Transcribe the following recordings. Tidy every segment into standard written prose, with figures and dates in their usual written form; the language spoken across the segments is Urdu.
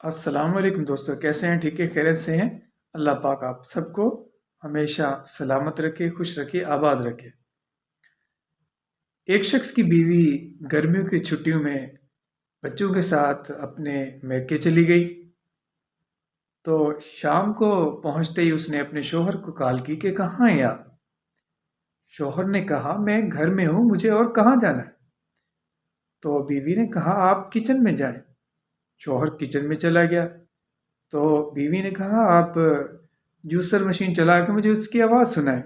السلام علیکم دوستو، کیسے ہیں؟ ٹھیک ہے، خیریت سے ہیں؟ اللہ پاک آپ سب کو ہمیشہ سلامت رکھے، خوش رکھے، آباد رکھے۔ ایک شخص کی بیوی گرمیوں کی چھٹیوں میں بچوں کے ساتھ اپنے میکے چلی گئی، تو شام کو پہنچتے ہی اس نے اپنے شوہر کو کال کی کہ کہاں ہیں آپ؟ شوہر نے کہا میں گھر میں ہوں، مجھے اور کہاں جانا ہے؟ تو بیوی نے کہا آپ کچن میں جائیں۔ شوہر کچن میں چلا گیا، تو بیوی نے کہا آپ جوسر مشین چلا کے مجھے اس کی آواز سنائیں۔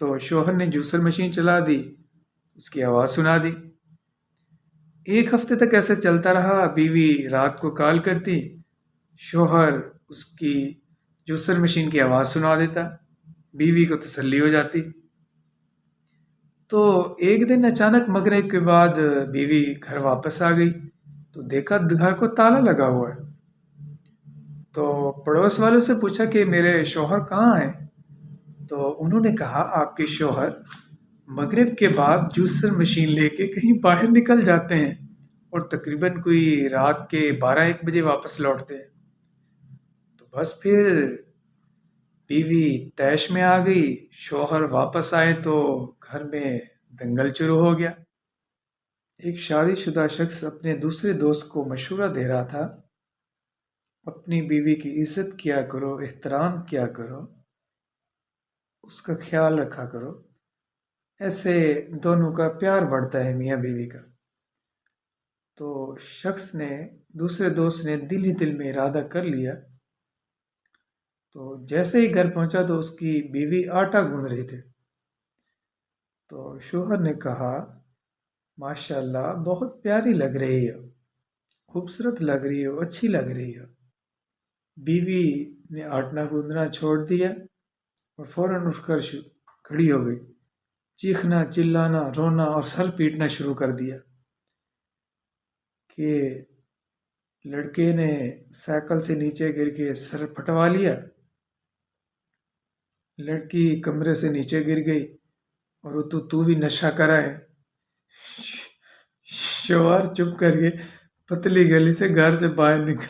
تو شوہر نے جوسر مشین چلا دی، اس کی آواز سنا دی۔ ایک ہفتے تک ایسا چلتا رہا، بیوی رات کو کال کرتی، شوہر اس کی جوسر مشین کی آواز سنا دیتا، بیوی کو تسلی ہو جاتی۔ تو ایک دن اچانک مغرب کے بعد بیوی گھر واپس آ گئی، تو دیکھا گھر کو تالا لگا ہوا ہے۔ تو پڑوس والوں سے پوچھا کہ میرے شوہر کہاں ہیں؟ تو انہوں نے کہا آپ کے شوہر مغرب کے بعد جوسر مشین لے کے کہیں باہر نکل جاتے ہیں اور تقریباً کوئی رات کے 12-1 بجے واپس لوٹتے ہیں۔ تو بس پھر بیوی طیش میں آ گئی، شوہر واپس آئے تو گھر میں دنگل شروع ہو گیا۔ ایک شادی شدہ شخص اپنے دوسرے دوست کو مشورہ دے رہا تھا، اپنی بیوی کی عزت کیا کرو، احترام کیا کرو، اس کا خیال رکھا کرو، ایسے دونوں کا پیار بڑھتا ہے میاں بیوی کا۔ تو دوسرے دوست نے دل ہی دل میں ارادہ کر لیا، تو جیسے ہی گھر پہنچا تو اس کی بیوی آٹا گوندھ رہی تھی۔ تو شوہر نے کہا ماشاءاللہ بہت پیاری لگ رہی ہے، خوبصورت لگ رہی ہو، اچھی لگ رہی ہے۔ بیوی نے آٹا گوندھنا چھوڑ دیا اور فوراً اٹھ کر کھڑی ہو گئی، چیخنا، چلانا، رونا اور سر پیٹنا شروع کر دیا کہ لڑکے نے سائیکل سے نیچے گر کے سر پھٹوا لیا، لڑکی کمرے سے نیچے گر گئی اور وہ تو بھی نشہ کرا ہے۔ شوہر چپ کر کے پتلی گلی سے گھر سے باہر نکل